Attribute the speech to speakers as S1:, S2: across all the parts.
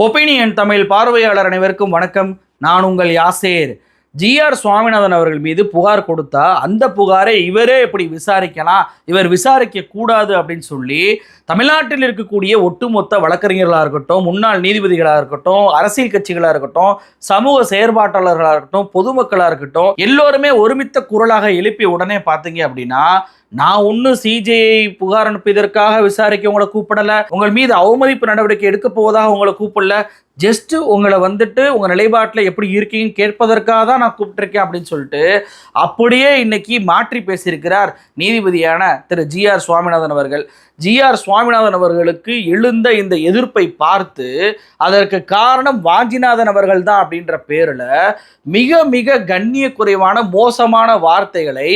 S1: Opinion Tamil பார்வையாளர் அனைவருக்கும் வணக்கம். நான் உங்கள் யாசேர். ஜிஆர் சுவாமிநாதன் அவர்கள் மீது புகார் கொடுத்தா அந்த புகாரை இவரே எப்படி விசாரிக்கலாம், இவர் விசாரிக்க கூடாது அப்படின்னு சொல்லி தமிழ்நாட்டில் இருக்கக்கூடிய ஒட்டுமொத்த வழக்கறிஞர்களாக இருக்கட்டும், முன்னாள் நீதிபதிகளாக இருக்கட்டும், அரசியல் கட்சிகளாக இருக்கட்டும், சமூக செயற்பாட்டாளர்களாக இருக்கட்டும், பொதுமக்களாக இருக்கட்டும், எல்லோருமே ஒருமித்த குரலாக எழுப்பிய உடனே பார்த்தீங்க அப்படின்னா, நான் ஒன்னும் சிஜேஐ புகார் அனுப்பியதற்காக விசாரிக்க உங்களை கூப்பிடல, உங்கள் மீது அவமதிப்பு நடவடிக்கை எடுக்க போவதாக உங்களை கூப்பிடல, ஜஸ்ட் உங்களை வந்துட்டு உங்க நிலைப்பாட்டில் எப்படி இருக்கீங்கன்னு கேட்பதற்காக தான் நான் கூப்பிட்டிருக்கேன் அப்படின்னு சொல்லிட்டு அப்படியே இன்னைக்கு மாற்றி பேசியிருக்கிறார் நீதிபதியான திரு ஜிஆர் சுவாமிநாதன் அவர்கள். ஜிஆர் சுவாமிநாதன் அவர்களுக்கு எழுந்த இந்த எதிர்ப்பை பார்த்து அதற்கு காரணம் வாஞ்சிநாதன் அவர்கள் தான் அப்படின்ற பேரில் மிக மிக கண்ணிய குறைவான மோசமான வார்த்தைகளை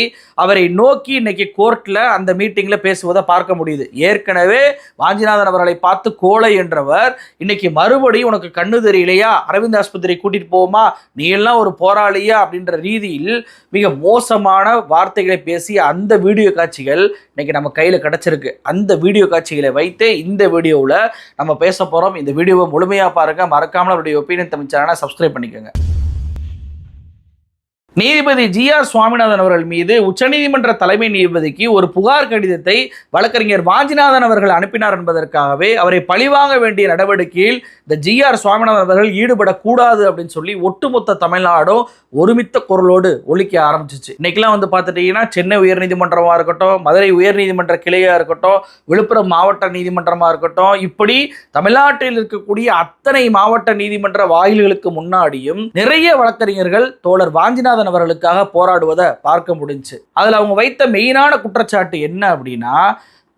S1: அவரை நோக்கி இன்னைக்கு கோர்ட்டில் அந்த மீட்டிங்கில் பேசுவதை பார்க்க முடியுது. ஏற்கனவே வாஞ்சிநாதன் அவர்களை பார்த்து கோழை என்றவர் இன்னைக்கு மறுபடியும் உனக்கு கண்ணு தெரியலையா, அரவிந்த் ஆஸ்பத்திரி கூட்டிட்டு போவோமா, நீ எல்லாம் ஒரு போராளியா அப்படின்ற ரீதியில் மிக மோசமான வார்த்தைகளை பேசிய அந்த வீடியோ காட்சிகள் இன்னைக்கு நம்ம கையில் கிடைச்சிருக்கு. அந்த வீடியோ காட்சிகளை வைத்து இந்த வீடியோவில் நம்ம பேச போகிறோம். இந்த வீடியோவை முழுமையாக பாருங்கள். மறக்காமல் அவருடைய ஒப்பீனியன் தமிழ் சேனலை சப்ஸ்கிரைப் பண்ணிக்கோங்க. நீதிபதி ஜிஆர் சுவாமிநாதன் அவர்கள் மீது உச்சநீதிமன்ற தலைமை நீதிபதிக்கு ஒரு புகார் கடிதத்தை வழக்கறிஞர் வாஞ்சிநாதன் அவர்கள் அனுப்பினார் என்பதற்காகவே அவரை பழிவாங்க வேண்டிய நடவடிக்கையில் இந்த ஜிஆர் சுவாமிநாதன் அவர்கள் ஈடுபடக்கூடாது அப்படின்னு சொல்லி ஒட்டுமொத்த தமிழ்நாடும் ஒருமித்த குரலோடு ஒலிக்க ஆரம்பிச்சிச்சு. இன்னைக்கெல்லாம் வந்து பார்த்துட்டீங்கன்னா சென்னை உயர்நீதிமன்றமாக இருக்கட்டும், மதுரை உயர்நீதிமன்ற கிளையாக இருக்கட்டும், விழுப்புரம் மாவட்ட நீதிமன்றமாக இருக்கட்டும், இப்படி தமிழ்நாட்டில் இருக்கக்கூடிய அத்தனை மாவட்ட நீதிமன்ற வாயில்களுக்கு முன்னாடியும் நிறைய வழக்கறிஞர்கள் தோழர் வாஞ்சிநாதன் அவர்களுக்காக போராடுவதை பார்க்க முடிஞ்சு. அதுல அவங்க வைத்த மெயினான குற்றச்சாட்டு என்ன அப்படின்னா,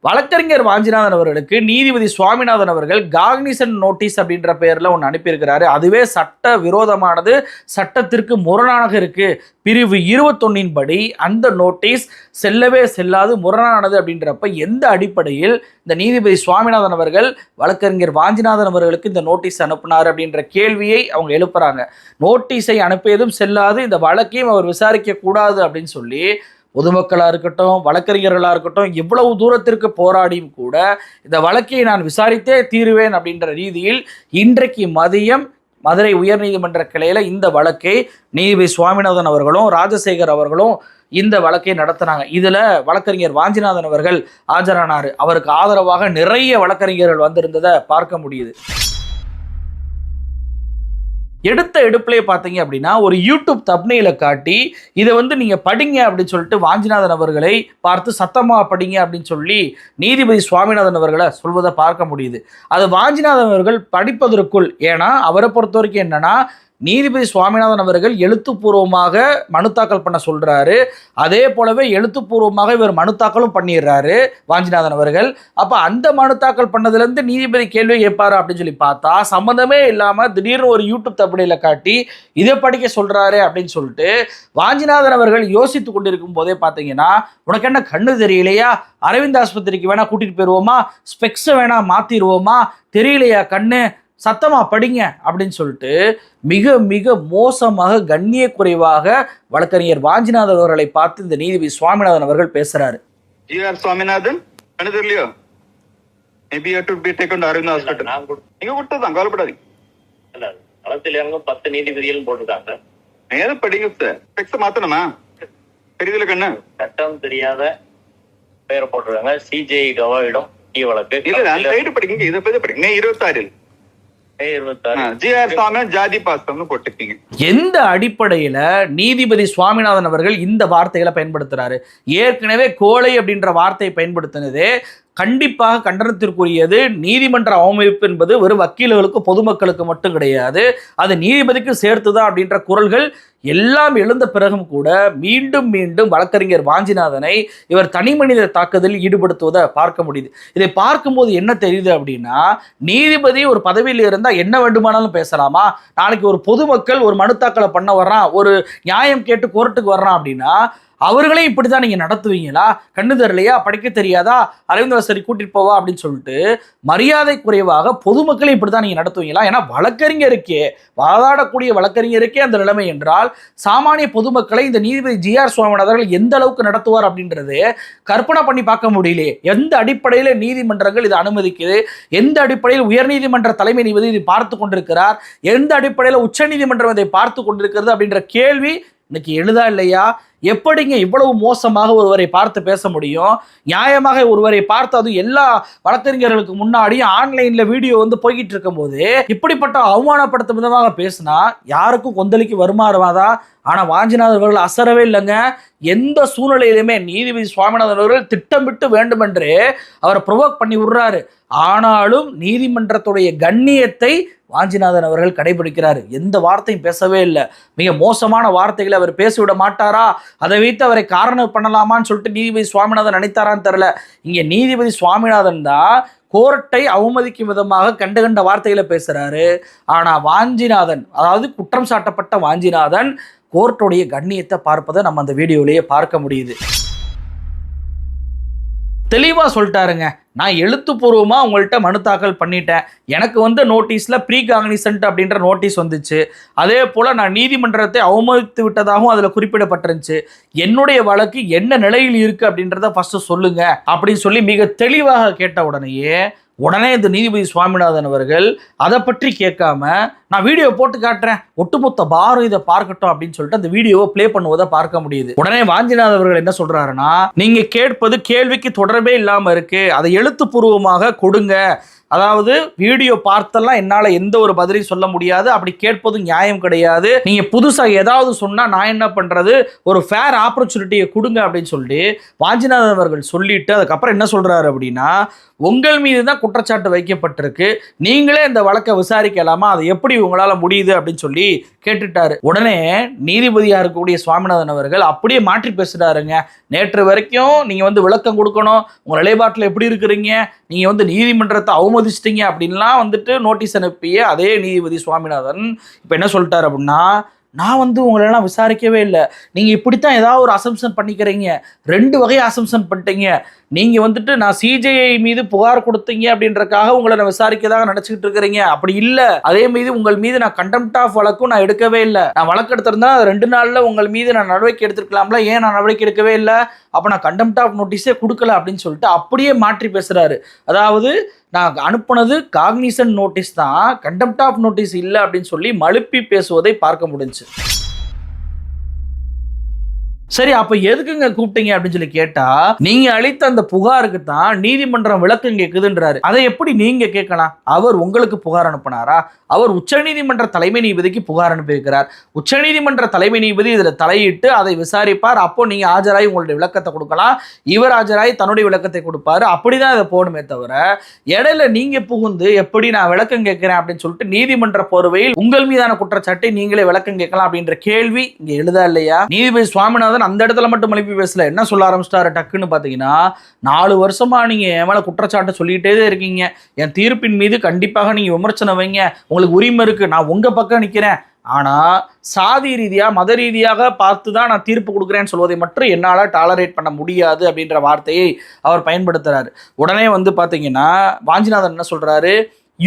S1: வழக்கறிஞர் வாஞ்சிநாதன் அவர்களுக்கு நீதிபதி சுவாமிநாதன் அவர்கள் காக்னிசன் நோட்டீஸ் அப்படின்ற பெயர்ல ஒன்று அனுப்பியிருக்கிறாரு. அதுவே சட்ட விரோதமானது, சட்டத்திற்கு முரணாக இருக்கு. பிரிவு 21 படி அந்த நோட்டீஸ் செல்லவே செல்லாது, முரணானது அப்படின்றப்ப எந்த அடிப்படையில் இந்த நீதிபதி சுவாமிநாதன் அவர்கள் வழக்கறிஞர் வாஞ்சிநாதன் அவர்களுக்கு இந்த நோட்டீஸ் அனுப்பினார் அப்படின்ற கேள்வியை அவங்க எழுப்புறாங்க. நோட்டீஸை அனுப்பியதும் செல்லாது, இந்த வழக்கையும் அவர் விசாரிக்க கூடாது அப்படின்னு சொல்லி பொதுமக்களாக இருக்கட்டும், வழக்கறிஞர்களாக இருக்கட்டும், எவ்வளவு தூரத்திற்கு போராடியும் கூட இந்த வழக்கை நான் விசாரித்தே தீருவேன் அப்படின்ற ரீதியில் இன்றைக்கு மதியம் மதுரை உயர்நீதிமன்ற கிளையில் இந்த வழக்கை நீதிபதி சுவாமிநாதன் அவர்களும் ராஜசேகர் அவர்களும் இந்த வழக்கை நடத்தினாங்க. இதில் வழக்கறிஞர் வாஞ்சிநாதன் அவர்கள் ஆஜரானார். அவருக்கு ஆதரவாக நிறைய வழக்கறிஞர்கள் வந்திருந்ததை பார்க்க முடியுது. எடுத்த எடுப்பிலே பார்த்தீங்க அப்படின்னா ஒரு யூடியூப் தப்னெயில காட்டி இதை நீங்கள் படிங்க அப்படின்னு சொல்லிட்டு வாஞ்சிநாதன் அவர்களை பார்த்து சத்தமாக படிங்க அப்படின்னு சொல்லி நீதிபதி சுவாமிநாதன் அவர்களை சொல்வதை பார்க்க முடியுது. அது வாஞ்சிநாதன் அவர்கள் படிப்பதற்குள், ஏன்னா அவரை பொறுத்த வரைக்கும் என்னன்னா, நீதிபதி சுவாமிநாதன் அவர்கள் எழுத்துப்பூர்வமாக மனு தாக்கல் பண்ண சொல்றாரு. அதே போலவே எழுத்துப்பூர்வமாக இவர் மனு தாக்கலும் பண்ணிடுறாரு வாஞ்சிநாதன் அவர்கள். அப்ப அந்த மனு தாக்கல் பண்ணதுலேருந்து நீதிபதி கேள்வி கேட்பாரு அப்படின்னு சொல்லி பார்த்தா சம்மந்தமே இல்லாம திடீர்னு ஒரு யூடியூப் தப்படியில காட்டி இதை படிக்க சொல்றாரு அப்படின்னு சொல்லிட்டு வாஞ்சிநாதன் அவர்கள் யோசித்து கொண்டிருக்கும் போதே பார்த்தீங்கன்னா, உனக்கு என்ன கண்ணு தெரியலையா, அரவிந்த் ஆஸ்பத்திரிக்கு வேணா கூட்டிட்டு போயிருவோமா, ஸ்பெக்ஸ் வேணா மாத்திடுவோமா, தெரியலையா கண்ணு, சத்தமா படிங்க அப்படின்னு சொல்லிட்டு மிக மிக மோசமாக கண்ணிய குறைவாக வழக்கறிஞர் வாஞ்சிநாதன் அவர்களை பார்த்து இந்த நீதிபதி சுவாமிநாதன் அவர்கள் பேசுறாரு.
S2: ஜிஆர் சுவாமிநாதன் கண்ணு தெரியலையோ, maybe you to be taken to Aravind hospital. நீங்க கொடுத்ததான், கவலைப்படாதீங்க.
S3: இல்ல களத்தில் இறங்க 10 நீதிபதிகள் போட்டுருக்காங்க.
S2: நேர படிங்க சார். ஸ்பெக்ஸ் மாத்தணுமா, தெரியுதுல கண்ணு,
S3: சட்டம் தெரியாத பெயரை போட்டுருக்காங்க. சிஜேஐ கவாயிடம் வழக்கு
S2: இல்ல, அந்த சைடு படிங்க, இதை பத்தி படிங்க. மே 26
S1: எந்த அடிப்படையில நீதிபதி சுவாமிநாதன் அவர்கள் இந்த வார்த்தைகளை பயன்படுத்துறாரு? ஏற்கனவே கோழை அப்படின்ற வார்த்தையை பயன்படுத்தினதே கண்டிப்பாக கண்டனத்திற்குரியது. நீதிமன்ற அவமதிப்பு என்பது வெறும் வக்கீல்களுக்கு பொதுமக்களுக்கு மட்டும் கிடையாது, அது நீதிபதிக்கு சேர்த்துதான் அப்படின்ற குரல்கள் எல்லாம் எழுந்த பிறகும் கூட மீண்டும் மீண்டும் வழக்கறிஞர் வாஞ்சிநாதனை இவர் தனி மனித தாக்குதலில் ஈடுபடுத்துவதை பார்க்க முடியுது. இதை பார்க்கும்போது என்ன தெரியுது அப்படின்னா, நீதிபதி ஒரு பதவியில் இருந்தால் என்ன வேண்டுமானாலும் பேசலாமா? நாளைக்கு ஒரு பொதுமக்கள் ஒரு மனு தாக்கலை பண்ண வர்றான், ஒரு நியாயம் கேட்டு கோர்ட்டுக்கு வர்றான் அப்படின்னா அவர்களே இப்படிதான் நீங்க நடத்துவீங்களா? கண்ணு தெரியலையா, படிக்க தெரியாதா, அரவிந்தவாசரி கூட்டிட்டு போவா அப்படின்னு சொல்லிட்டு மரியாதை குறைவாக பொதுமக்களை இப்படிதான் நீங்க நடத்துவீங்களா? ஏன்னா வழக்கறிஞருக்கே, வாதாடக்கூடிய வழக்கறிஞருக்கே அந்த நிலைமை என்றால் சாமானிய பொதுமக்களை இந்த நீதிபதி ஜி.ஆர். சுவாமிநாதன் எந்த அளவுக்கு நடத்துவார் அப்படின்றது கற்பனை பண்ணி பார்க்க முடியலையே. எந்த அடிப்படையில் நீதிமன்றங்கள் இதை அனுமதிக்குது? எந்த அடிப்படையில் உயர்நீதிமன்ற தலைமை நீதிபதி இதை பார்த்து கொண்டிருக்கிறார்? எந்த அடிப்படையில் உச்சநீதிமன்றம் இதை பார்த்து கொண்டிருக்கிறது அப்படின்ற கேள்வி இன்னைக்கு எழுதா இல்லையா? எப்படிங்க இவ்வளவு மோசமாக ஒருவரை பார்த்து பேச முடியும்? நியாயமாக ஒருவரை பார்த்து அது எல்லா வழக்கறிஞர்களுக்கு முன்னாடியும் ஆன்லைன்ல வீடியோ வந்து போய்கிட்டு இருக்கும் போது இப்படிப்பட்ட அவமானப்படுத்தும் விதமாக பேசினா யாருக்கும் கொந்தளிக்கு வருமாறுவாதா? ஆனா வாஞ்சிநாதன் அவர்கள் அசரவே இல்லைங்க. எந்த சூழ்நிலையிலுமே நீதிபதி சுவாமிநாதன் அவர்கள் திட்டமிட்டு வேண்டுமென்று அவரை ப்ரொவோக் பண்ணி விடுறாரு. ஆனாலும் நீதிமன்றத்துடைய கண்ணியத்தை வாஞ்சிநாதன் அவர்கள் கடைபிடிக்கிறார். எந்த வார்த்தையும் பேசவே இல்லை. மிக மோசமான வார்த்தைகளை அவர் பேசிவிட மாட்டாரா, அதை வைத்து அவரை காரணம் பண்ணலாமான்னு சொல்லிட்டு நீதிபதி சுவாமிநாதன் நினைத்தாரான்னு தெரியல. இங்க நீதிபதி சுவாமிநாதன் தான் கோர்ட்டை அவமதிக்கும் விதமாக கண்ட வார்த்தைகளை பேசுறாரு. ஆனா வாஞ்சிநாதன், அதாவது குற்றம் சாட்டப்பட்ட வாஞ்சிநாதன் கோர்ட்டுடைய கண்ணியத்தை பார்ப்பதை நம்ம அந்த வீடியோலயே பார்க்க முடியுது. தெளிவா சொல்லிட்டாருங்க. நான் எழுத்துப்பூர்வமாக உங்கள்கிட்ட மனு தாக்கல் பண்ணிட்டேன். எனக்கு வந்து நோட்டீஸில் ப்ரீ காக்னிசன்ட் அப்படின்ற நோட்டீஸ் வந்துச்சு. அதே போல் நான் நீதிமன்றத்தை அவமதித்து விட்டதாகவும் அதில் குறிப்பிடப்பட்டிருந்துச்சு. என்னுடைய வழக்கு என்ன நிலையில் இருக்குது அப்படின்றத ஃபஸ்ட்டு சொல்லுங்க அப்படின்னு சொல்லி மிக தெளிவாக கேட்ட உடனே இந்த நீதிபதி சுவாமிநாதன் அவர்கள் அதை பற்றி கேட்காம நான் வீடியோ போட்டு காட்டுறேன், ஒட்டுமொத்த பாரம் இதை பார்க்கட்டும் அப்படின்னு சொல்லிட்டு அந்த வீடியோவை பிளே பண்ணுவதை பார்க்க முடியுது. உடனே வாஞ்சிநாதன் அவர்கள் என்ன சொல்றாருன்னா, நீங்க கேட்பது கேள்விக்கு தொடர்பே இல்லாம இருக்கு, அதை எழுத்துப்பூர்வமாக கொடுங்க. அதாவது வீடியோ பார்த்தெல்லாம் என்னால் எந்த ஒரு பதிலையும் சொல்ல முடியாது, அப்படி கேட்பதும் நியாயம் கிடையாது. நீங்க புதுசா ஏதாவது சொன்னா நான் என்ன பண்றது, ஒரு ஃபேர் ஆப்பர்ச்சுனிட்டியை கொடுங்க அப்படின்னு சொல்லி வாஞ்சிநாதன் அவர்கள் சொல்லிட்டு அதுக்கப்புறம் என்ன சொல்றாரு அப்படின்னா, உங்கள் மீது தான் குற்றச்சாட்டு வைக்கப்பட்டிருக்கு, நீங்களே இந்த வழக்கை விசாரிக்கலாமா, அது எப்படி உங்களால முடியுது அப்படின்னு சொல்லி கேட்டுட்டாரு. உடனே நீதிபதியா இருக்கக்கூடிய சுவாமிநாதன் அவர்கள் அப்படியே மாற்றி பேசுறாருங்க. நேற்று வரைக்கும் நீங்க வந்து விளக்கம் கொடுக்கணும், உங்க நிலைப்பாட்டில் எப்படி இருக்கிறீங்க, நீங்க வந்து நீதிமன்றத்தை அவமதிச்சிட்டீங்க அப்படின்லாம் வந்துட்டு நோட்டீஸ் அனுப்பிய அதே நீதிபதி சுவாமிநாதன் இப்போ என்ன சொல்லிட்டாரு அப்படின்னா, நான் வந்து உங்களெல்லாம் விசாரிக்கவே இல்லை, நீங்கள் இப்படித்தான் ஏதாவது ஒரு அசம்ஷன் பண்ணிக்கிறீங்க, 2 வகை அசம்ஷன் பண்ணிட்டீங்க. நீங்கள் வந்துட்டு நான் சிஜேஐ மீது புகார் கொடுத்தீங்க அப்படின்றக்காக உங்களை நான் விசாரிக்கதாக நினச்சிக்கிட்டு இருக்கிறீங்க, அப்படி இல்லை. அதே மீது உங்கள் மீது நான் கண்டெம்ட் ஆஃப் வழக்கும் நான் எடுக்கவே இல்லை. நான் வழக்கு எடுத்திருந்தா 2 நாளில் உங்கள் மீது நான் நடவடிக்கை எடுத்துருக்கலாம்ல, ஏன் நான் நடவடிக்கை எடுக்கவே இல்லை, அப்போ நான் கண்டெம்ட் ஆஃப் நோட்டீஸே கொடுக்கல அப்படின்னு சொல்லிட்டு அப்படியே மாற்றி பேசுகிறாரு. அதாவது நான் அனுப்புனது காக்னிசன்ட் நோட்டீஸ் தான், கண்டெம்ட் ஆஃப் நோட்டீஸ் இல்லை அப்படின்னு சொல்லி மழுப்பி பேசுவதை பார்க்க முடிஞ்சு. சரி, அப்ப எதுக்குங்க கூப்பிட்டீங்க அப்படின்னு சொல்லி கேட்டா, நீங்க அளித்த அந்த புகாருக்கு தான் நீதிமன்றம் விளக்கம் கேட்குதுன்றாரு. அதை எப்படி நீங்க கேட்கலாம்? அவர் உங்களுக்கு புகார் அனுப்பினாரா? அவர் உச்சநீதிமன்ற தலைமை நீதிபதிக்கு புகார் அனுப்பியிருக்கிறார். உச்சநீதிமன்ற தலைமை நீதிபதி இதுல தலையிட்டு அதை விசாரிப்பார். அப்போ நீங்க ஆஜராகி உங்களுடைய விளக்கத்தை கொடுக்கலாம், இவர் ஆஜராகி தன்னுடைய விளக்கத்தை கொடுப்பாரு. அப்படிதான் இதை போடுமே தவிர இடையில நீங்க புகுந்து எப்படி நான் விளக்கம் கேட்கிறேன் அப்படின்னு சொல்லிட்டு நீதிமன்ற போர்வையில் உங்கள் மீதான குற்றச்சாட்டை நீங்களே விளக்கம் கேட்கலாம் அப்படின்ற கேள்வி இங்க எழுதா இல்லையா? நீதிபதி சுவாமிநாதன் அந்த இடத்துல மட்டும் மழுப்பி பேசல. என்ன சொல்ல ஆரம்பிச்சிட்டாரு டக்குன்னு பாத்தீங்கன்னா, 4 வருஷமா நீங்க என் மேல குற்றச்சாட்டு சொல்லிட்டே இருக்கீங்க, என் தீர்ப்பின் மீது கண்டிப்பாக நீங்க விமர்சனம் வைங்க, உங்களுக்கு உரிமை இருக்கு, நான் உங்க பக்கம் நிக்கிறேன், ஆனா சாதி ரீதியா மத ரீதியாக பார்த்து தான் நான் தீர்ப்பு கொடுக்குறேன்னு சொல்வதை மட்டும் என்னால டாலரேட் பண்ண முடியாது அப்படின்ற வார்த்தையை அவர் பயன்படுத்துறாரு. உடனே வந்து பாத்தீங்கன்னா வாஞ்சிநாதன் என்ன சொல்றாரு,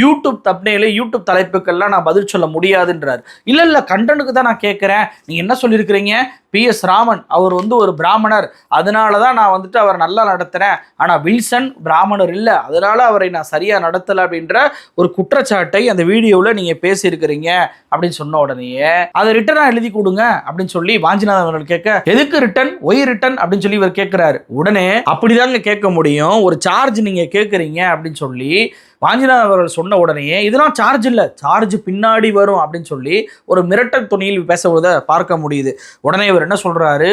S1: யூடியூப் தப்னேல யூடியூப் தலைப்புக்கெல்லாம் நான் பதில் சொல்ல முடியாதுன்றார். இல்லை கண்டனுக்கு தான் நான் கேட்குறேன். நீங்கள் என்ன சொல்லியிருக்கிறீங்க, PS ராமன் அவர் வந்து ஒரு பிராமணர், அதனால தான் நான் வந்துட்டு அவர் நல்லா நடத்துகிறேன், ஆனால் வில்சன் பிராமணர் இல்லை, அதனால அவரை நான் சரியாக நடத்தலை அப்படின்ற ஒரு குற்றச்சாட்டை அந்த வீடியோவில் நீங்கள் பேசியிருக்கிறீங்க அப்படின்னு சொன்ன உடனேயே அதை ரிட்டனாக எழுதி கொடுங்க அப்படின்னு சொல்லி வாஞ்சிநாதன் அவர்கள் கேட்க, எதுக்கு ரிட்டன், ஒய் ரிட்டன் அப்படின்னு சொல்லி இவர் கேட்குறாரு. உடனே அப்படிதாங்க கேட்க முடியும், ஒரு சார்ஜ் நீங்கள் கேட்குறீங்க அப்படின்னு சொல்லி வாஞ்சிநாதன் அவர்கள் சொன்ன உடனே இதெல்லாம் சார்ஜ் இல்லை, சார்ஜ் பின்னாடி வரும் அப்படின்னு சொல்லி ஒரு மிரட்டல் துணியில் பேசுவதை பார்க்க முடியுது. உடனே இவர் என்ன சொல்றாரு,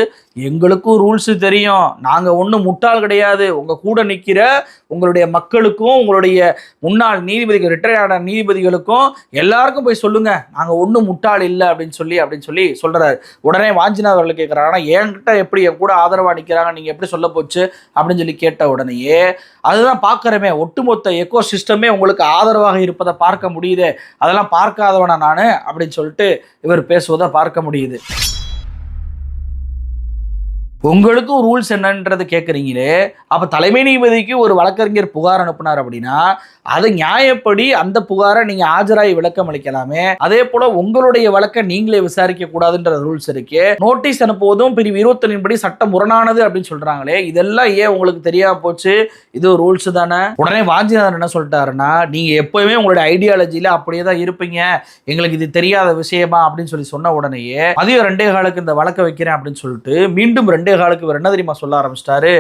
S1: எங்களுக்கும் ரூல்ஸ் தெரியும், நாங்கள் ஒன்றும் முட்டாள் கிடையாது, உங்கள் கூட நிற்கிற உங்களுடைய மக்களுக்கும் உங்களுடைய முன்னாள் நீதிபதிகள் ரிட்டையர்டான நீதிபதிகளுக்கும் எல்லாருக்கும் போய் சொல்லுங்க, நாங்கள் ஒன்றும் முட்டாள் இல்லை அப்படின்னு சொல்லி சொல்றாரு. உடனே வாஞ்சிநாதன் அவர்கள் கேட்குறாங்க, ஆனால் என்கிட்ட எப்படி என் கூட ஆதரவாக நிற்கிறாங்க, நீங்கள் எப்படி சொல்ல போச்சு அப்படின்னு சொல்லி கேட்ட உடனேயே அதுதான் பார்க்குறமே, ஒட்டுமொத்த எக்கோ சிஸ்டமே உங்களுக்கு ஆதரவாக இருப்பதை பார்க்க முடியுது, அதெல்லாம் பார்க்காதவனா நான் அப்படின்னு சொல்லிட்டு இவர் பேசுவதை பார்க்க முடியுது. உங்களுக்கும் ரூல்ஸ் என்னன்றது கேட்குறீங்களே, அப்போ தலைமை நீதிபதிக்கு ஒரு வழக்கறிஞர் புகார் அனுப்புனார் அப்படின்னா அது நியாயப்படி அந்த புகாரை நீங்கள் ஆஜராகி விளக்கம் அளிக்கலாமே. அதே போல் உங்களுடைய வழக்கை நீங்களே விசாரிக்க கூடாதுன்ற ரூல்ஸ் இருக்கு. நோட்டீஸ் அனுப்புவதும் பிரிவு 21 படி சட்டம் முரணானது அப்படின்னு சொல்கிறாங்களே, இதெல்லாம் ஏன் உங்களுக்கு தெரியாம போச்சு? இது ரூல்ஸ் தானே. உடனே வாஞ்சிநாதன் என்ன சொல்லிட்டாருன்னா, நீங்கள் எப்போவுமே உங்களுடைய ஐடியாலஜியில் அப்படியே தான் இருப்பீங்க, எங்களுக்கு இது தெரியாத விஷயமா அப்படின்னு சொன்ன உடனேயே மதியம் 2:15 இந்த வழக்கை வைக்கிறேன் அப்படின்னு சொல்லிட்டு மீண்டும் 2:15 இவர் என்ன தெரியுமா சொல்ல ஆரம்பிச்சிட்டாரு,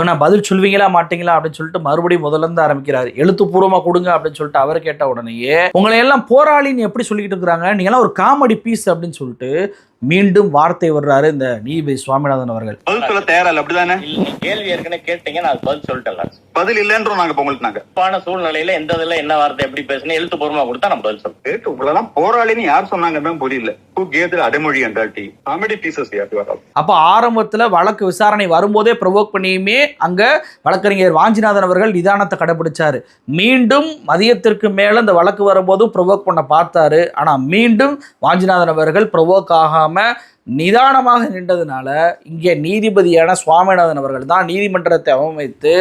S1: நான் பதில் சொல்வீங்களா மாட்டீங்களா அப்படின்னு சொல்லிட்டு மறுபடியும் முதல்ல இருந்து ஆரம்பிக்கிறாரு. எழுத்துப்பூர்வமா கொடுங்க அப்படின்னு சொல்லிட்டு அவர் கேட்ட உடனேயே உங்களை எல்லாம் போராளின்னு எப்படி சொல்லிக்கிட்டு இருக்கிறாங்க, நீங்க எல்லாம் ஒரு காமெடி பீஸ் அப்படின்னு சொல்லிட்டு மீண்டும் வார்த்தை வர்றாரு இந்த நீதிபதி சுவாமிநாதன் அவர்கள்.
S2: பதில் சொல்ல தயாரா இல்ல அப்படிதானே?
S3: கேள்வி ஏற்கனவே கேட்டீங்க, நான் பதில் சொல்லிட்டேன்.
S2: பதில் இல்லைன்றோம் நாங்க உங்களுக்கு. நாங்க
S3: சூழ்நிலையில எந்த இதுல என்ன வார்த்தை எப்படி பேசணும் எழுத்துப்பூர்வமா கொடுத்தா நம்ம பதில் சொல்றோம்.
S2: கேட்டு உங்களெல்லாம் போராளின்னு யார் சொன்னாங்க புரியல. அடைமொழி என்றாட்டி காமெடி பீசஸ் யாரு.
S1: அப்ப ஆரம்பத்துல வழக்கு விசாரணை வரும்போதே ப்ரொவோக் பண்ணியுமே அங்க வழக்கறிஞர் வாஞ்சிநாதன் அவர்கள் நிதானத்தை கடைபிடிச்சாரு. மீண்டும் மதியத்திற்கு மேல இந்த வழக்கு வரும்போதும் ப்ரொவோக் பண்ண பார்த்தாரு. ஆனா மீண்டும் வாஞ்சிநாதன் அவர்கள் ப்ரொவோக் ஆகாம நிதானமாக நின்றதுனால இங்கே நீதிபதியான சுவாமிநாதன் அவர்கள் தான் நீதிமன்றத்தை அவமதித்து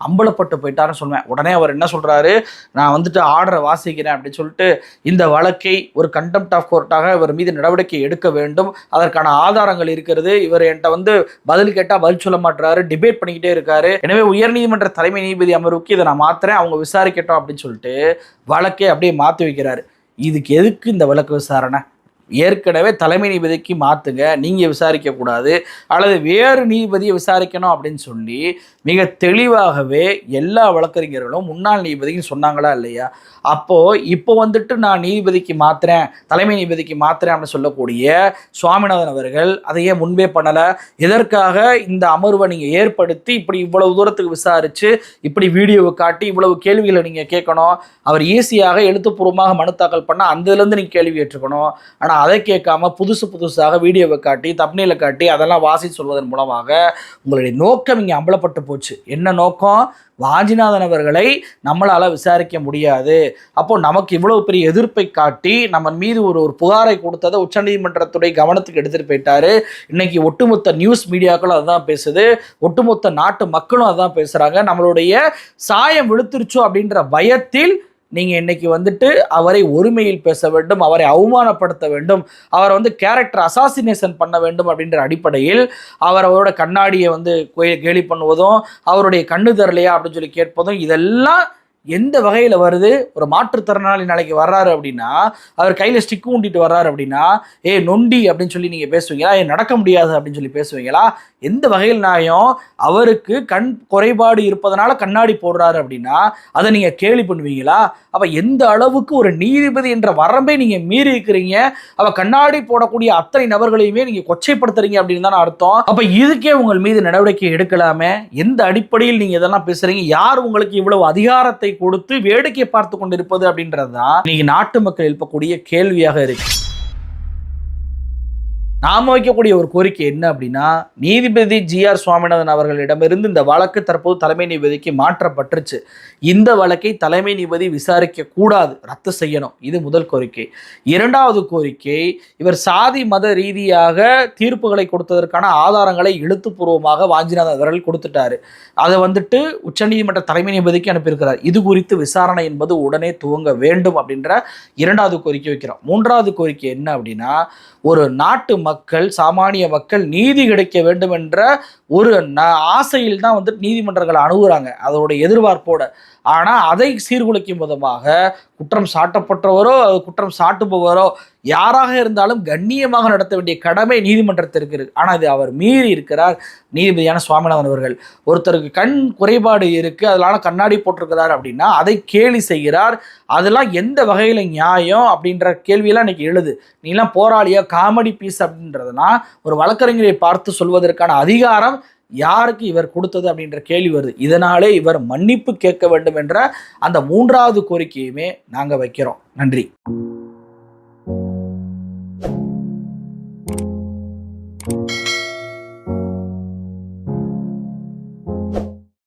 S1: அம்பலப்பட்டு போயிட்டாருன்னு சொல்லுவேன். உடனே அவர் என்ன சொல்றாரு, நான் வந்துட்டு ஆர்டரை வாசிக்கிறேன் அப்படின்னு சொல்லிட்டு இந்த வழக்கை ஒரு கண்டெம்ட் ஆஃப் கோர்ட்டாக இவர் மீது நடவடிக்கை எடுக்க வேண்டும், அதற்கான ஆதாரங்கள் இருக்கிறது, இவர் என்கிட்ட பதில் கேட்டால் பதில் சொல்ல மாட்டாரு, டிபேட் பண்ணிக்கிட்டே இருக்காரு, எனவே உயர்நீதிமன்ற தலைமை நீதிபதி அமர்வுக்கு இதை நான் மாத்துறேன், அவங்க விசாரிக்கட்டும் அப்படின்னு சொல்லிட்டு வழக்கை அப்படியே மாற்றி வைக்கிறாரு. இதுக்கு எதுக்கு இந்த வழக்கு விசாரணை? ஏற்கனவே தலைமை நீதிபதிக்கு மாற்றுங்க, நீங்கள் விசாரிக்கக்கூடாது, அல்லது வேறு நீதிபதியை விசாரிக்கணும் அப்படின்னு சொல்லி மிக தெளிவாகவே எல்லா வழக்கறிஞர்களும் முன்னாள் நீதிபதிக்கு சொன்னாங்களா இல்லையா? அப்போது இப்போ வந்துட்டு நான் நீதிபதிக்கு மாற்றுறேன், தலைமை நீதிபதிக்கு மாற்றுறேன் அப்படின்னு சொல்லக்கூடிய சுவாமிநாதன் அவர்கள் அதையே முன்பே பண்ணலை. எதற்காக இந்த அமர்வை நீங்கள் ஏற்படுத்தி இப்படி இவ்வளவு தூரத்துக்கு விசாரித்து இப்படி வீடியோவை காட்டி இவ்வளவு கேள்விகளை நீங்கள் கேட்கணும்? அவர் ஈஸியாக எழுத்துப்பூர்வமாக மனு தாக்கல் பண்ணால் அந்த இதுலேருந்து நீங்கள் கேள்வி ஏற்றுக்கணும். ஆனால் அதை கேட்காம புதுசாக வீடியோவை காட்டி தப்னீலை காட்டி அதெல்லாம் வாசி சொல்வதன் மூலமாக உங்களுடைய நோக்கம் இங்கே அம்பலப்பட்டு போச்சு. என்ன நோக்கம்? வாஞ்சிநாதன் அவர்களை நம்மளால் விசாரிக்க முடியாது, அப்போ நமக்கு இவ்வளவு பெரிய எதிர்ப்பை காட்டி நம்ம மீது ஒரு புகாரை கொடுத்ததை உச்சநீதிமன்றத்துடைய கவனத்துக்கு எடுத்துகிட்டு போயிட்டாரு. இன்னைக்கு ஒட்டுமொத்த நியூஸ் மீடியாக்களும் அதுதான் பேசுது, ஒட்டுமொத்த நாட்டு மக்களும் அதுதான் பேசுகிறாங்க. நம்மளுடைய சாயம் விழுத்துருச்சோ அப்படின்ற பயத்தில் நீங்கள் இன்னைக்கு வந்துட்டு அவரை ஒருமையில் பேச வேண்டும், அவரை அவமானப்படுத்த வேண்டும், அவரை கேரக்டர் அசாசினேஷன் பண்ண வேண்டும் அப்படின்ற அடிப்படையில் அவரோட கண்ணாடியை கேலி பண்ணுவதும் அவருடைய கண்ணு தரலையா அப்படின்னு சொல்லி கேட்பதும் இதெல்லாம் எந்த வகையில் வருது? ஒரு மாற்றுத்திறனாளி நாளைக்கு வர்றாரு அப்படின்னா அவர் கையில் ஸ்டிக்கு ஊண்டிட்டு வர்றாரு அப்படின்னா நொண்டி அப்படின்னு சொல்லி நீங்கள் பேசுவீங்களா? நடக்க முடியாது அப்படின்னு சொல்லி பேசுவீங்களா? எந்த வகையில் நியாயம்? அவருக்கு கண் குறைபாடு இருப்பதனால கண்ணாடி போடுறாரு அப்படின்னா அதை நீங்கள் கேலி பண்ணுவீங்களா? அப்போ எந்த அளவுக்கு ஒரு நீதிபதி என்ற வரம்பை நீங்கள் மீறி இருக்கிறீங்க, அப்போ கண்ணாடி போடக்கூடிய அத்தனை நபர்களையுமே நீங்கள் கொச்சைப்படுத்துறீங்க அப்படின்னு தானே அர்த்தம். அப்போ இதுக்கே உங்கள் மீது நடவடிக்கை எடுக்கலாமே. எந்த அடிப்படையில் நீங்கள் இதெல்லாம் பேசுறீங்க? யார் உங்களுக்கு இவ்வளவு அதிகாரத்தை கொடுத்து வேடிக்கை பார்த்து கொண்டிருப்பது அப்படின்றதுதான் இன்னைக்கு நாட்டு மக்கள் எழுப்பக்கூடிய கேள்வியாக இருக்கு. நாம வைக்கக்கூடிய ஒரு கோரிக்கை என்ன அப்படின்னா, நீதிபதி ஜி.ஆர். சுவாமிநாதன் அவர்களிடமிருந்து இந்த வழக்கு தற்போது தலைமை நீதிபதிக்கு மாற்றப்பட்டுருச்சு. இந்த வழக்கை தலைமை நீதிபதி விசாரிக்க கூடாது, ரத்து செய்யணும். இது முதல் கோரிக்கை. இரண்டாவது கோரிக்கை, இவர் சாதி மத ரீதியாக தீர்ப்புகளை கொடுத்ததற்கான ஆதாரங்களை எழுத்துப்பூர்வமாக வாஞ்சிநாதன் அவர்கள் கொடுத்துட்டாரு. அதை உச்சநீதிமன்ற தலைமை நீதிபதிக்கு அனுப்பியிருக்கிறார். இது குறித்து விசாரணை என்பது உடனே துவங்க வேண்டும் அப்படின்ற இரண்டாவது கோரிக்கை வைக்கிறோம். மூன்றாவது கோரிக்கை என்ன அப்படின்னா, ஒரு நாட்டு மக்கள், சாமானிய மக்கள் நீதி கிடைக்க வேண்டும் என்ற ஒரு ஆசையில் தான் நீதிமன்றங்களை அணுகுறாங்க, அதோட எதிர்பார்ப்போட. ஆனால் அதை சீர்குலைக்கும் விதமாக குற்றம் சாட்டப்பட்டவரோ அது குற்றம் சாட்டுபவரோ யாராக இருந்தாலும் கண்ணியமாக நடத்த வேண்டிய கடமை நீதிமன்றத்திற்கு இருக்கு. ஆனால் இது அவர் மீறி இருக்கிறார் நீதிபதியான சுவாமிநாதன் அவர்கள். ஒருத்தருக்கு கண் குறைபாடு இருக்குது, அதனால கண்ணாடி போட்டிருக்கிறார் அப்படின்னா அதை கேலி செய்கிறார். அதெல்லாம் எந்த வகையில் நியாயம் அப்படின்ற கேள்வியெல்லாம் இன்னைக்கு எழுது. நீலாம் போராளியா, காமெடி பீஸ் அப்படின்றதுனா ஒரு வழக்கறிஞரை பார்த்து சொல்வதற்கான அதிகாரம் யாருக்கு இவர் கொடுத்தது அப்படின்ற கேள்வி வருது. இதனாலே இவர் மன்னிப்பு கேட்க வேண்டும் என்ற அந்த மூன்றாவது கோரிக்கையுமே நாங்கள் வைக்கிறோம். நன்றி.